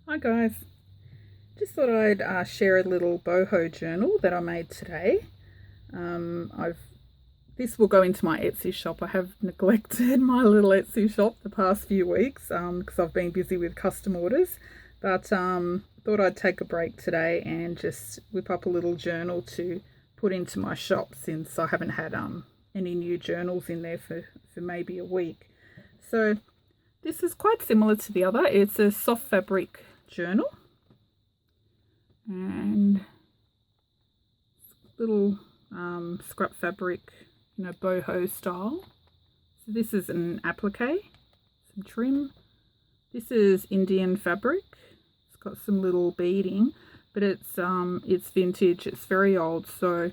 Hi guys, just thought I'd share a little boho journal that I made today. This will go into my Etsy shop. I have neglected my little Etsy shop the past few weeks because I've been busy with custom orders, but thought I'd take a break today and just whip up a little journal to put into my shop since I haven't had any new journals in there for maybe a week. So this is quite similar to the other. It's a soft fabric journal and little scrap fabric, boho style. So this is an applique, some trim. This is Indian fabric. It's got some little beading, but it's vintage. It's very old, so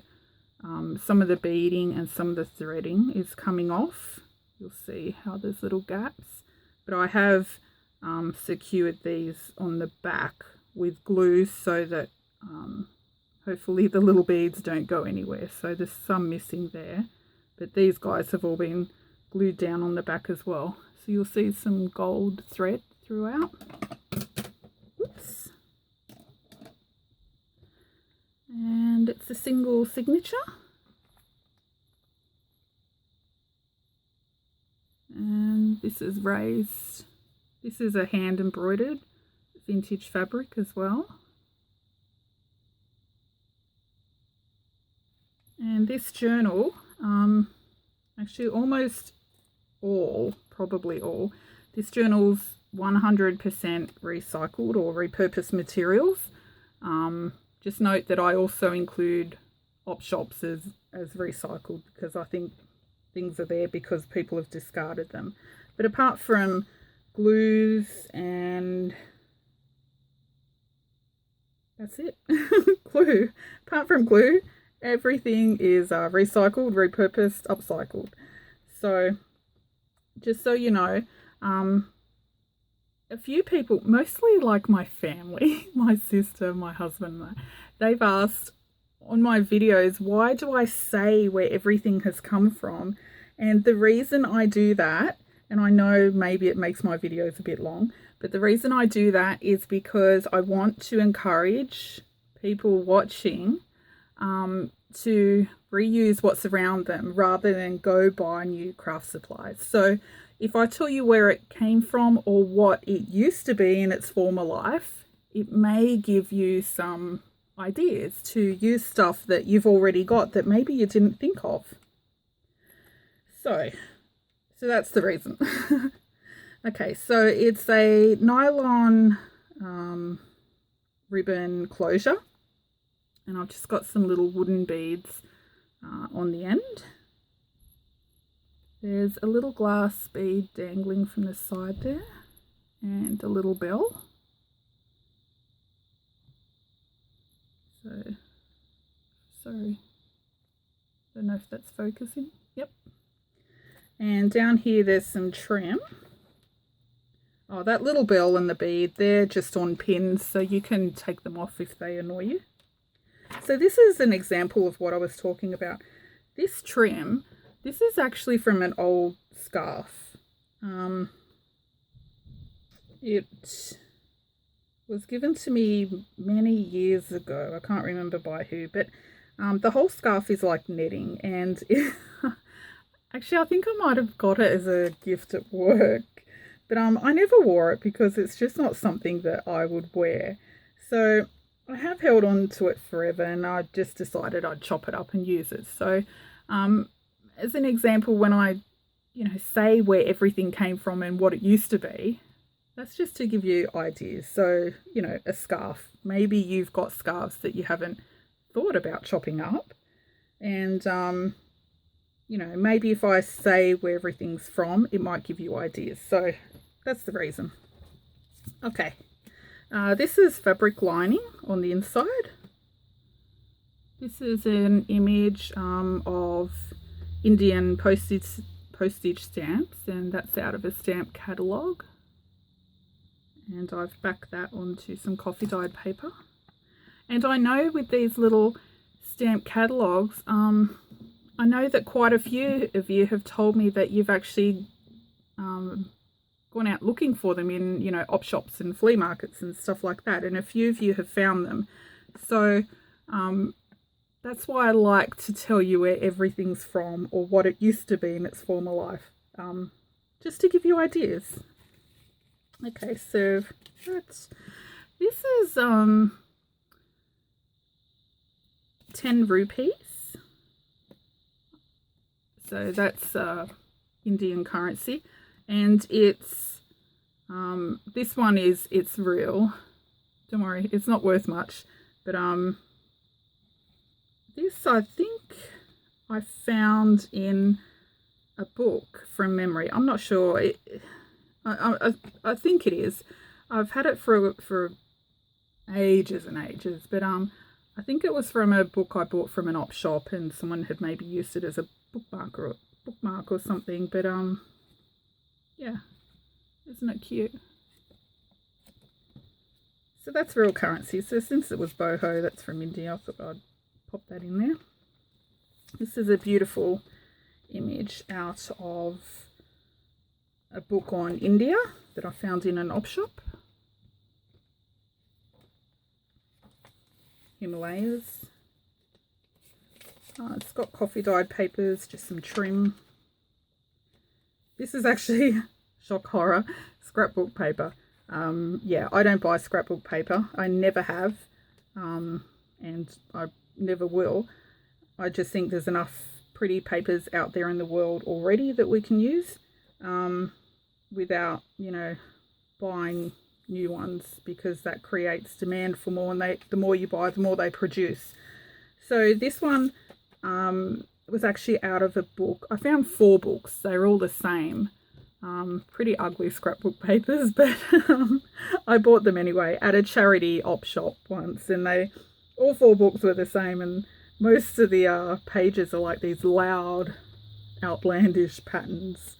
some of the beading and some of the threading is coming off. You'll see how there's little gaps, but I have secured these on the back with glue so that hopefully the little beads don't go anywhere. So there's some missing there, but these guys have all been glued down on the back as well. So you'll see some gold thread throughout. Oops. And it's a single signature. And this is raised. This is a hand embroidered vintage fabric as well. And this journal, actually almost all, probably all, this journal's 100% recycled or repurposed materials. Just note that I also include op shops as recycled because I think things are there because people have discarded them. But apart from glues and that's it, glue. Apart from glue, everything is recycled, repurposed, upcycled. So just so you know, a few people, mostly like my family, my sister, my husband, they've asked on my videos, why do I say where everything has come from? And the reason I do that, and I know maybe it makes my videos a bit long, but the reason I do that is because I want to encourage people watching to reuse what's around them rather than go buy new craft supplies. So if I tell you where it came from or what it used to be in its former life, it may give you some ideas to use stuff that you've already got that maybe you didn't think of. So that's the reason. Okay, so it's a nylon ribbon closure, and I've just got some little wooden beads on the end. There's a little glass bead dangling from the side there and a little bell. So, sorry, don't know if that's focusing. Yep. And down here there's some trim. Oh, that little bell and the bead, they're just on pins, so you can take them off if they annoy you. So this is an example of what I was talking about. This trim, this is actually from an old scarf. It was given to me many years ago. I can't remember by who, but the whole scarf is like netting, and actually I think I might have got it as a gift at work, but I never wore it because it's just not something that I would wear. So I have held on to it forever, and I just decided I'd chop it up and use it. So as an example, when I say where everything came from and what it used to be, that's just to give you ideas. So a scarf, maybe you've got scarves that you haven't thought about chopping up, and maybe if I say where everything's from, it might give you ideas. So that's the reason. Okay, this is fabric lining on the inside. This is an image of Indian postage stamps, and that's out of a stamp catalogue. And I've backed that onto some coffee dyed paper. And I know with these little stamp catalogues, I know that quite a few of you have told me that you've actually gone out looking for them in, you know, op shops and flea markets and stuff like that, and a few of you have found them. So that's why I like to tell you where everything's from, or what it used to be in its former life, just to give you ideas. Okay, so this is 10 rupees. So that's Indian currency, and it's this one it's real. Don't worry, it's not worth much, but this I think I found in a book from memory. I'm not sure. I think it is. I've had it for ages and ages, but I think it was from a book I bought from an op shop, and someone had maybe used it as a bookmark or something. But yeah, isn't it cute? So that's real currency. So since it was boho, that's from India, I thought I'd pop that in there. This is a beautiful image out of a book on India that I found in an op shop. Himalayas. It's got coffee dyed papers, just some trim. This is actually, shock horror, scrapbook paper. Yeah, I don't buy scrapbook paper. I never have, and I never will. I just think there's enough pretty papers out there in the world already that we can use without, you know, buying new ones, because that creates demand for more, and the more you buy, the more they produce. So this one was actually out of a book. I found 4 books. They're all the same. Pretty ugly scrapbook papers, but I bought them anyway at a charity op shop once, and all 4 books were the same, and most of the pages are like these loud, outlandish patterns.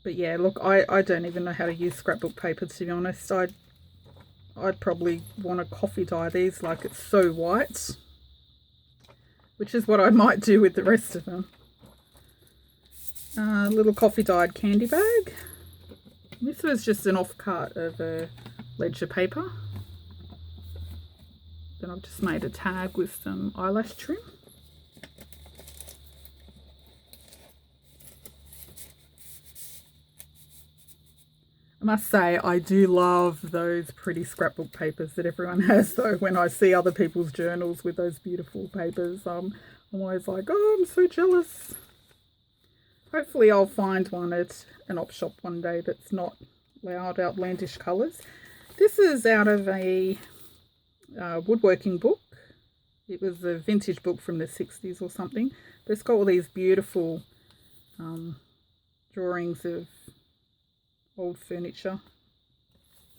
But yeah, look, I don't even know how to use scrapbook paper, to be honest. I'd probably want to coffee dye these like it's so white, which is what I might do with the rest of them. Little coffee dyed candy bag. This was just an offcut of a ledger paper. Then I've just made a tag with some eyelash trim. I must say, I do love those pretty scrapbook papers that everyone has, though. When I see other people's journals with those beautiful papers, I'm always like, oh, I'm so jealous. Hopefully I'll find one at an op shop one day that's not loud, outlandish colours. This is out of a woodworking book. It was a vintage book from the 60s or something. But it's got all these beautiful drawings of old furniture.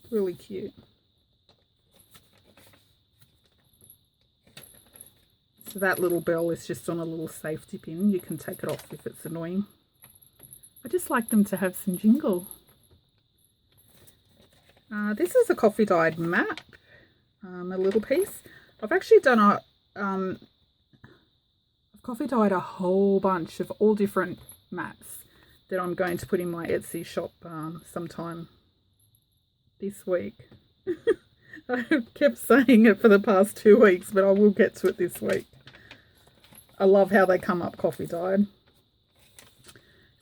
Really cute. So that little bell is just on a little safety pin. You can take it off if it's annoying. I just like them to have some jingle. This is a coffee dyed map, a little piece. I've actually done I've coffee dyed a whole bunch of all different maps that I'm going to put in my Etsy shop sometime this week. I kept saying it for the past 2 weeks, but I will get to it this week. I love how they come up coffee dyed.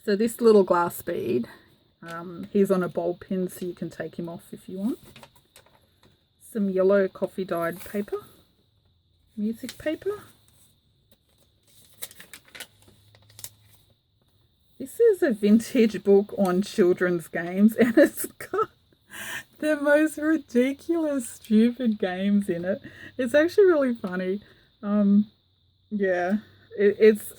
So this little glass bead, he's on a bulb pin, so you can take him off if you want. Some yellow coffee dyed paper, music paper. This is a vintage book on children's games, and it's got the most ridiculous, stupid games in it. It's actually really funny. Yeah, it's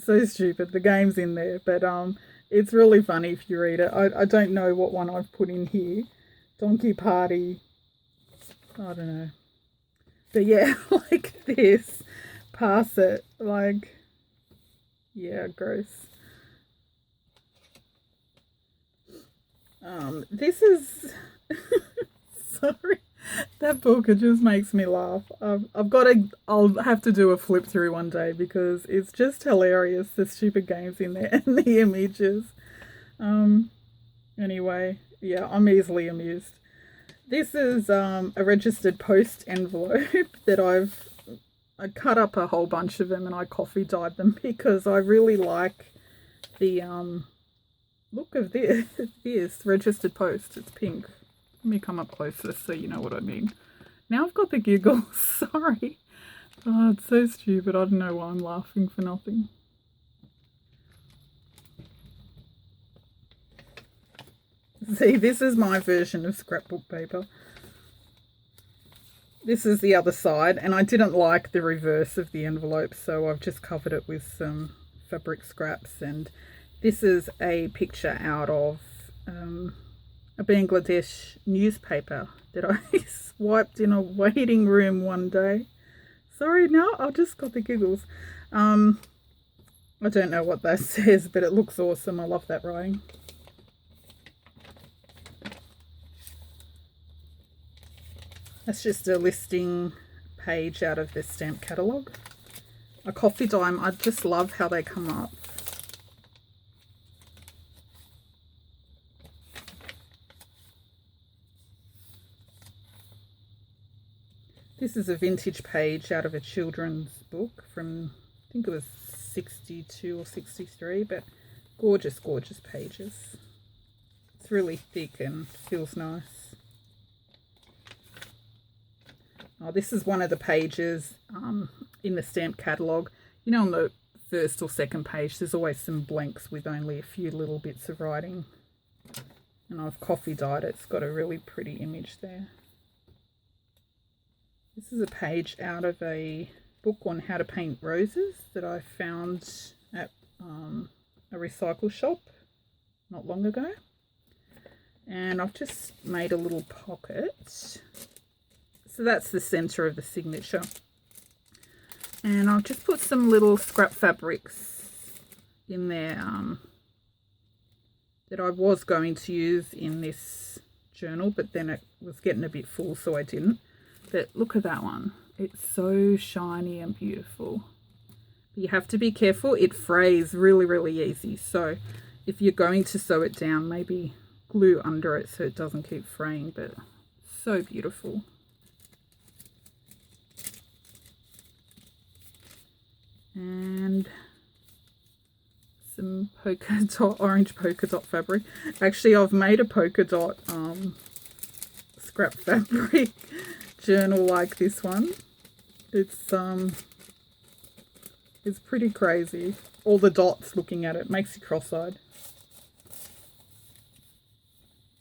so stupid, the game's in there, but it's really funny if you read it. I don't know what one I've put in here. Donkey Party, I don't know. But yeah, like this, pass it, like, yeah, gross. This is, sorry, That book, it just makes me laugh. I'll have to do a flip through one day because it's just hilarious, the stupid games in there and the images. Anyway, yeah, I'm easily amused. This is a registered post envelope that I cut up a whole bunch of them and I coffee dyed them because I really like the look of this. This registered post. It's pink. Let me come up closer so you know what I mean. Now I've got the giggles. Sorry. Oh, it's so stupid. I don't know why I'm laughing for nothing. See, this is my version of scrapbook paper. This is the other side, and I didn't like the reverse of the envelope, so I've just covered it with some fabric scraps. And this is a picture out of a Bangladesh newspaper that I swiped in a waiting room one day. Sorry, no, I just got the giggles. I don't know what that says, but it looks awesome. I love that writing. That's just a listing page out of the stamp catalogue. A coffee dime. I just love how they come up. This is a vintage page out of a children's book from, I think it was 62 or 63, but gorgeous, gorgeous pages. It's really thick and feels nice. Oh, this is one of the pages in the stamp catalogue. You know, on the first or second page, there's always some blanks with only a few little bits of writing. And I've coffee dyed it. It's got a really pretty image there. This is a page out of a book on how to paint roses that I found at a recycle shop not long ago. And I've just made a little pocket. So that's the centre of the signature. And I'll just put some little scrap fabrics in there that I was going to use in this journal, but then it was getting a bit full, so I didn't. But look at that one. It's so shiny and beautiful. You have to be careful. It frays really, really easy. So if you're going to sew it down, maybe glue under it so it doesn't keep fraying, but so beautiful. And some polka dot, orange polka dot fabric. Actually, I've made a polka dot scrap fabric journal like this one. It's pretty crazy. All the dots looking at it makes you cross-eyed.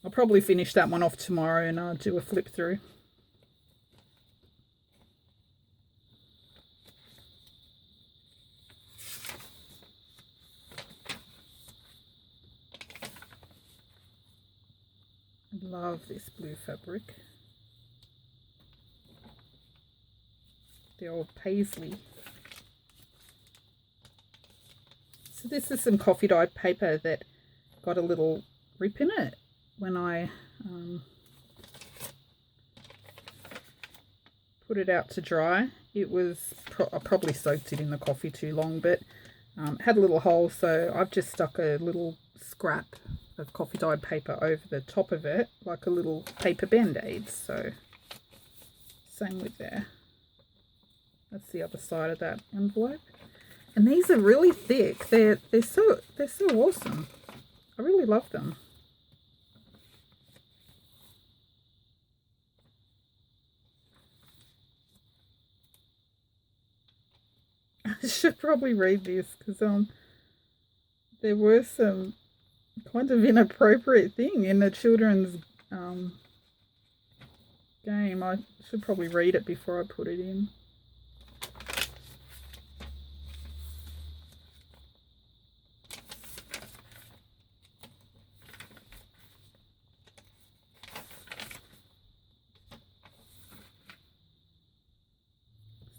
I'll probably finish that one off tomorrow and do a flip through. I love this blue fabric. The old paisley. So this is some coffee dyed paper that got a little rip in it when I put it out to dry. It was I probably soaked it in the coffee too long, but had a little hole, so I've just stuck a little scrap of coffee dyed paper over the top of it, like a little paper band-aid. So same with there. That's the other side of that envelope. And these are really thick. They're so awesome. I really love them. I should probably read this because there were some kind of inappropriate thing in the children's game. I should probably read it before I put it in.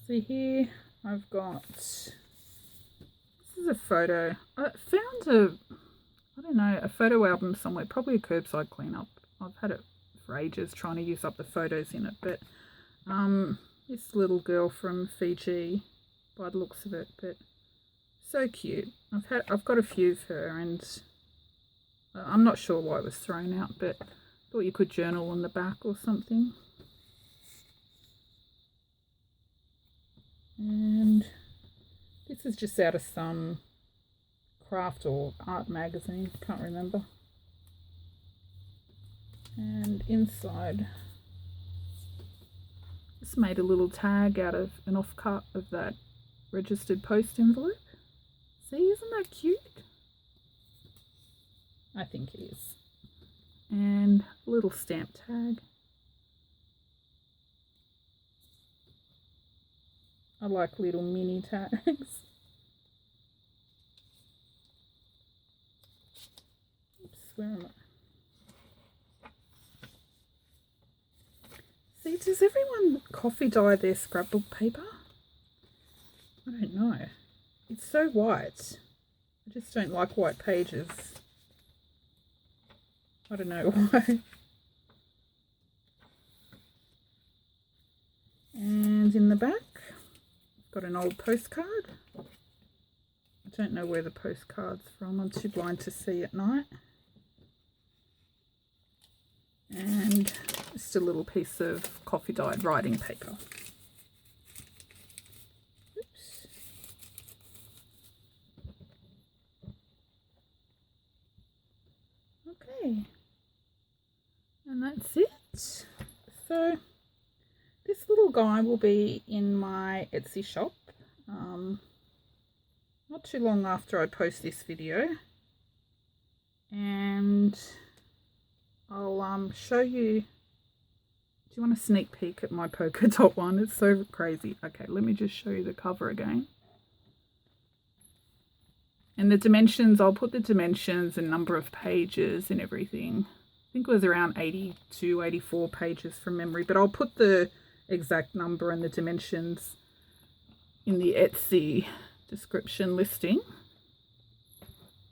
See here, I've got, this is a photo. I found a photo album somewhere, probably a curbside cleanup. I've had it for ages trying to use up the photos in it. But this little girl from Fiji by the looks of it, but so cute. I've got a few of her, and I'm not sure why it was thrown out, but thought you could journal on the back or something. And this is just out of some craft or art magazine, can't remember. And inside, just made a little tag out of an offcut of that registered post envelope. See, isn't that cute? I think it is. And a little stamp tag. I like little mini tags. Oops, where am I? See, does everyone coffee dye their scrapbook paper? I don't know. It's so white. I just don't like white pages. I don't know why. And in the back, got an old postcard. I don't know where the postcard's from. I'm too blind to see at night. And just a little piece of coffee dyed writing paper. Oops. Okay. And that's it. So this little guy will be in my Etsy shop not too long after I post this video, and I'll show you. Do you want a sneak peek at my polka dot one? It's so crazy. Okay, let me just show you the cover again. And the dimensions, I'll put the dimensions and number of pages and everything. I think it was around 82, 84 pages from memory, but I'll put the exact number and the dimensions in the Etsy description listing.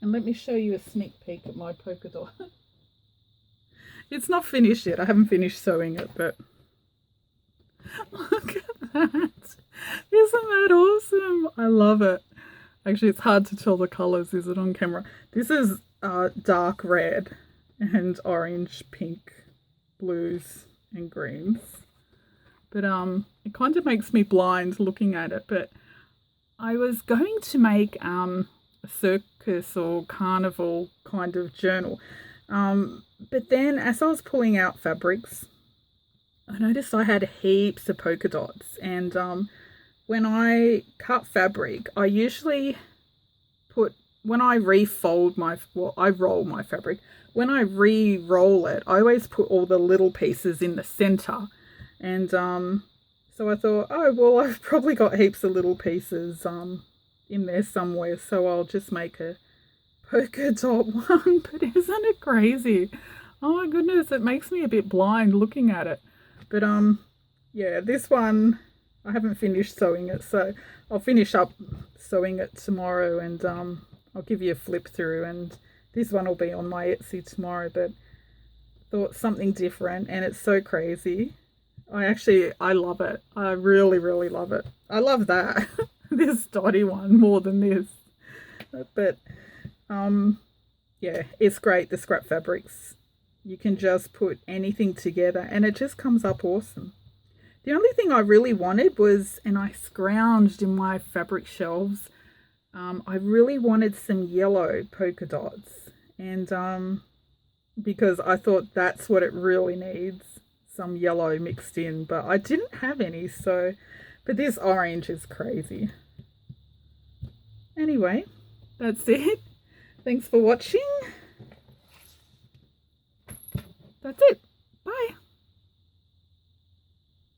And let me show you a sneak peek at my polka dot. It's not finished yet. I haven't finished sewing it, but look at that. Isn't that awesome? I love it. Actually, it's hard to tell the colours, is it, on camera? This is dark red and orange, pink, blues and greens. But it kind of makes me blind looking at it. But I was going to make a circus or carnival kind of journal. But then as I was pulling out fabrics, I noticed I had heaps of polka dots. And when I cut fabric, I usually put, when I refold my, well, I roll my fabric. When I re-roll it, I always put all the little pieces in the center. And so I thought, oh, well, I've probably got heaps of little pieces in there somewhere, so I'll just make a polka dot one. But isn't it crazy? Oh my goodness, it makes me a bit blind looking at it. But yeah, this one, I haven't finished sewing it, so I'll finish up sewing it tomorrow, and I'll give you a flip through, and this one will be on my Etsy tomorrow. But thought something different, and it's so crazy. I love it. I really, really love it. I love that. This dotty one more than this. But yeah, it's great. The scrap fabrics, you can just put anything together and it just comes up awesome. The only thing I really wanted was, and I scrounged in my fabric shelves, I really wanted some yellow polka dots, and because I thought that's what it really needs. Some yellow mixed in, but I didn't have any, so, but this orange is crazy. Anyway, that's it. Thanks for watching. That's it.